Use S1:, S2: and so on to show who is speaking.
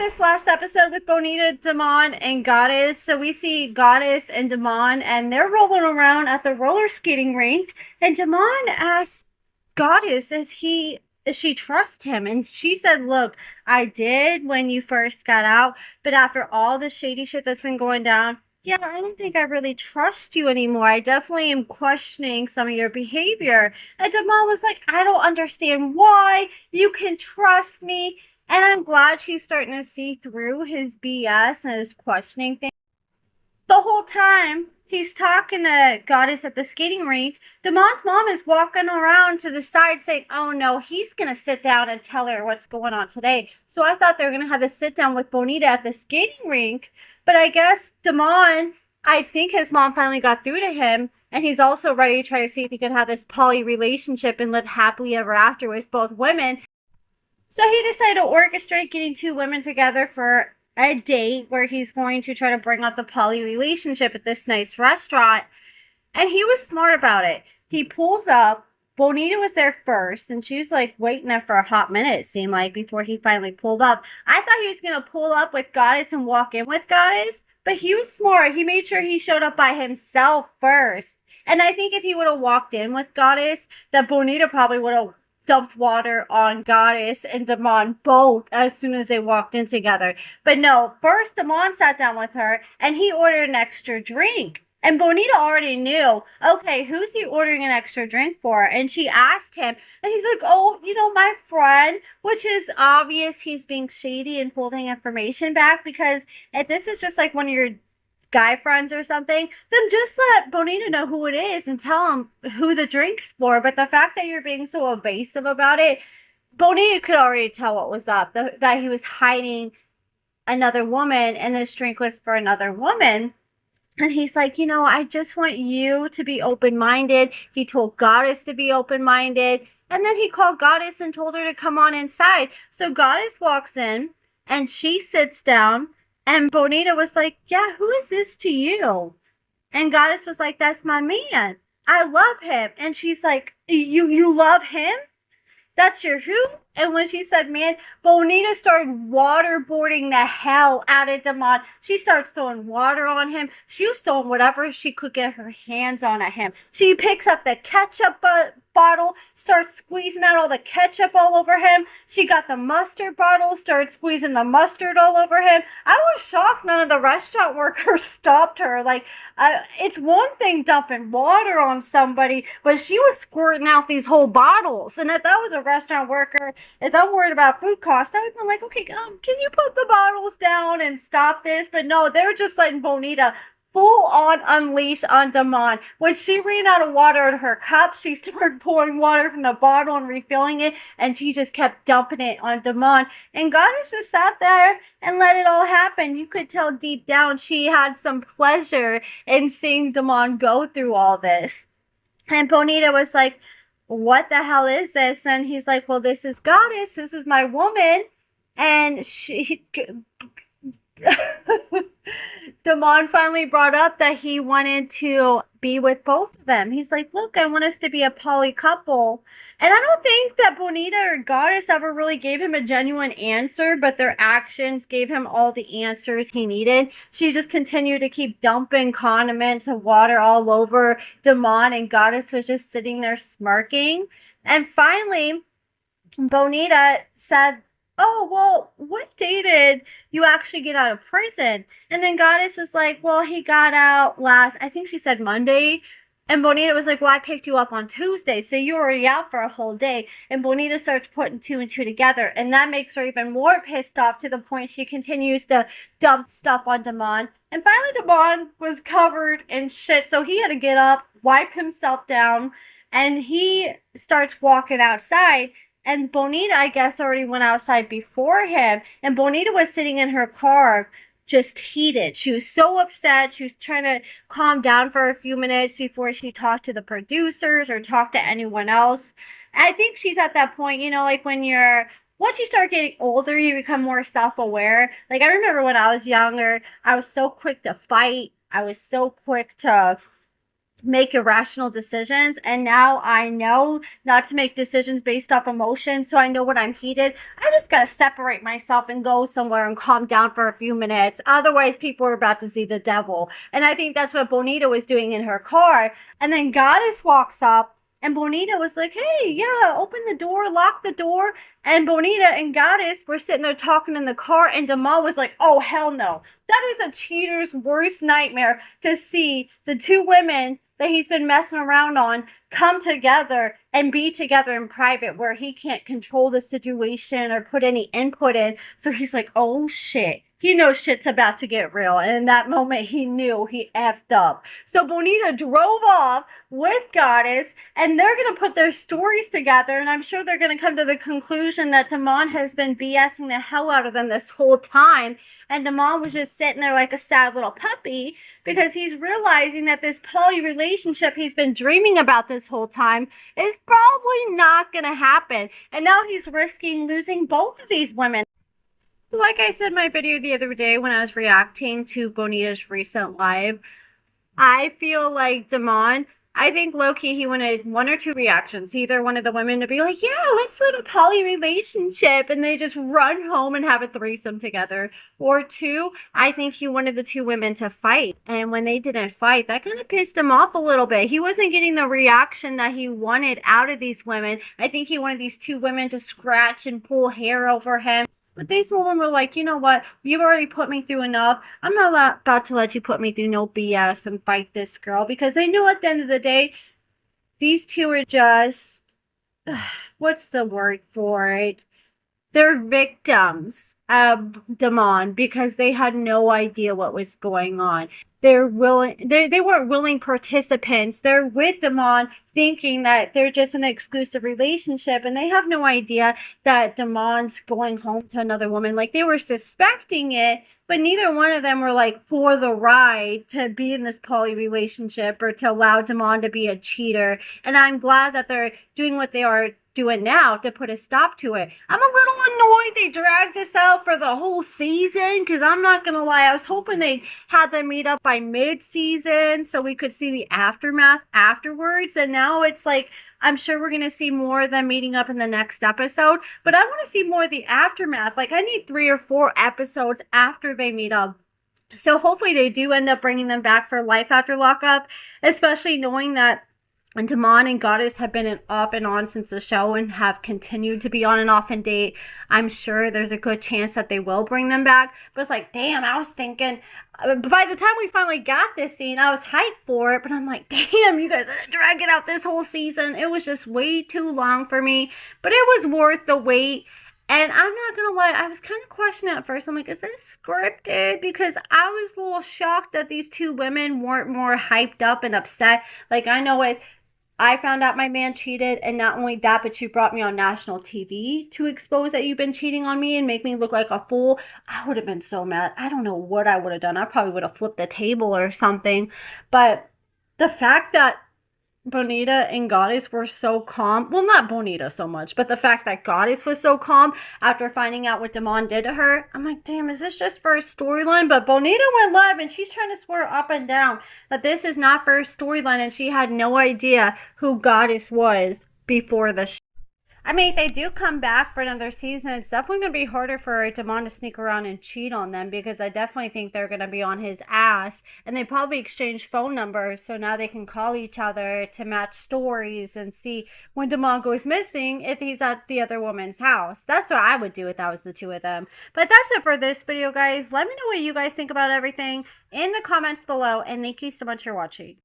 S1: this last episode with Bonita, Damon, and Goddess. So we see Goddess and Damon, and they're rolling around at the roller skating rink. And Damon asks Goddess if she trusts him, and she said, "Look, I did when you first got out, but after all the shady shit that's been going down." Yeah, I don't think I really trust you anymore. I definitely am questioning some of your behavior. And Damon was like, I don't understand why. You can trust me. And I'm glad she's starting to see through his BS and his questioning thing. The whole time he's talking to Goddess at the skating rink, Damon's mom is walking around to the side saying, oh no, he's going to sit down and tell her what's going on today. So I thought they were going to have a sit down with Bonita at the skating rink. But I guess Damon, I think his mom finally got through to him. And he's also ready to try to see if he could have this poly relationship and live happily ever after with both women. So he decided to orchestrate getting two women together for a date where he's going to try to bring up the poly relationship at this nice restaurant. And he was smart about it. He pulls up. Bonita was there first, and she was like waiting there for a hot minute, it seemed like, before he finally pulled up. I thought he was going to pull up with Goddess and walk in with Goddess, but he was smart. He made sure he showed up by himself first. And I think if he would have walked in with Goddess, that Bonita probably would have dumped water on Goddess and Damon both as soon as they walked in together. But no, first Damon sat down with her and he ordered an extra drink. And Bonita already knew, okay, who's he ordering an extra drink for? And she asked him, and he's like, oh, my friend, which is obvious he's being shady and holding information back, because if this is just like one of your guy friends or something, then just let Bonita know who it is and tell him who the drink's for. But the fact that you're being so evasive about it, Bonita could already tell what was up, that he was hiding another woman and this drink was for another woman. And he's like, I just want you to be open-minded. He told Goddess to be open-minded. And then he called Goddess and told her to come on inside. So Goddess walks in and she sits down. And Bonita was like, yeah, who is this to you? And Goddess was like, that's my man. I love him. And she's like, you love him? That's your who? And when she said man, Bonita started waterboarding the hell out of Damon. She starts throwing water on him. She was throwing whatever she could get her hands on at him. She picks up the ketchup bottle, starts squeezing out all the ketchup all over him. She got the mustard bottle, started squeezing the mustard all over him. I was shocked none of the restaurant workers stopped her. Like, it's one thing dumping water on somebody, but she was squirting out these whole bottles. And if that was a restaurant worker, if I'm worried about food costs, I would have been like, okay, can you put the bottles down and stop this? But no, they were just letting Bonita full on unleash on Damon. When she ran out of water in her cup, she started pouring water from the bottle and refilling it, and she just kept dumping it on Damon. And Goddess just sat there and let it all happen. You could tell deep down she had some pleasure in seeing Damon go through all this. And Bonita was like, what the hell is this? And he's like, well, this is Goddess. This is my woman. And Damon finally brought up that he wanted to be with both of them. He's like, look, I want us to be a poly couple. And I don't think that Bonita or Goddess ever really gave him a genuine answer, but their actions gave him all the answers he needed. She just continued to keep dumping condiments and water all over Damon, and Goddess was just sitting there smirking. And finally, Bonita said, oh, well, what day did you actually get out of prison? And then Goddess was like, well, he got out I think she said Monday. And Bonita was like, well, I picked you up on Tuesday, so you were already out for a whole day. And Bonita starts putting two and two together, and that makes her even more pissed off, to the point she continues to dump stuff on Damon. And finally, Damon was covered in shit, so he had to get up, wipe himself down, and he starts walking outside. And Bonita, I guess, already went outside before him. And Bonita was sitting in her car, just heated. She was so upset. She was trying to calm down for a few minutes before she talked to the producers or talked to anyone else. I think she's at that point, like once you start getting older, you become more self-aware. Like, I remember when I was younger, I was so quick to fight. I was so quick to make irrational decisions, and now I know not to make decisions based off emotion. So I know when I'm heated, I just gotta separate myself and go somewhere and calm down for a few minutes. Otherwise, people are about to see the devil. And I think that's what Bonita was doing in her car. And then Goddess walks up, and Bonita was like, hey, yeah, open the door, lock the door. And Bonita and Goddess were sitting there talking in the car, and Damon was like, oh, hell no. That is a cheater's worst nightmare, to see the two women that he's been messing around on come together and be together in private, where he can't control the situation or put any input in. So he's like, oh shit. He knows shit's about to get real. And in that moment, he knew he effed up. So Bonita drove off with Goddess, and they're going to put their stories together. And I'm sure they're going to come to the conclusion that Damon has been BSing the hell out of them this whole time. And Damon was just sitting there like a sad little puppy, because he's realizing that this poly relationship he's been dreaming about this whole time is probably not going to happen. And now he's risking losing both of these women. Like I said in my video the other day when I was reacting to Bonita's recent live, I feel like Damon, I think low-key he wanted one or two reactions. He either wanted the women to be like, yeah, let's live a poly relationship, and they just run home and have a threesome together. Or two, I think he wanted the two women to fight. And when they didn't fight, that kind of pissed him off a little bit. He wasn't getting the reaction that he wanted out of these women. I think he wanted these two women to scratch and pull hair over him. But these women were like, you know what? You've already put me through enough. I'm not about to let you put me through no BS and fight this girl. Because they knew at the end of the day, these two are just, what's the word for it? They're victims of Damon, because they had no idea what was going on. They weren't willing participants. They're with Damon thinking that they're just an exclusive relationship, and they have no idea that Damon's going home to another woman. Like, they were suspecting it, but neither one of them were like for the ride to be in this poly relationship or to allow Damon to be a cheater. And I'm glad that they're doing what they are doing now to put a stop to it. I'm a little annoyed they dragged this out for the whole season, because I'm not gonna lie, I was hoping they'd have them meet up by mid-season so we could see the aftermath afterwards. And now it's like, I'm sure we're gonna see more of them meeting up in the next episode, but I want to see more of the aftermath. Like, I need 3 or 4 episodes after they meet up. So hopefully they do end up bringing them back for Life After Lockup, especially knowing that and Bonita and Goddess have been off and on since the show and have continued to be on and off and date. I'm sure there's a good chance that they will bring them back. But it's like, damn, I was thinking, by the time we finally got this scene, I was hyped for it. But I'm like, damn, you guys are dragging out this whole season. It was just way too long for me. But it was worth the wait. And I'm not going to lie, I was kind of questioning at first. I'm like, is this scripted? Because I was a little shocked that these two women weren't more hyped up and upset. Like, I know I found out my man cheated, and not only that, but you brought me on national TV to expose that you've been cheating on me and make me look like a fool. I would have been so mad. I don't know what I would have done. I probably would have flipped the table or something. But the fact that Bonita and Goddess were so calm. Well, not Bonita so much, but the fact that Goddess was so calm after finding out what Damon did to her. I'm like, damn, is this just for a storyline? But Bonita went live and she's trying to swear up and down that this is not for a storyline, and she had no idea who Goddess was before the show. I mean, if they do come back for another season, it's definitely going to be harder for Damon to sneak around and cheat on them, because I definitely think they're going to be on his ass. And they probably exchange phone numbers, so now they can call each other to match stories and see when Damon goes missing if he's at the other woman's house. That's what I would do if that was the two of them. But that's it for this video, guys. Let me know what you guys think about everything in the comments below, and thank you so much for watching.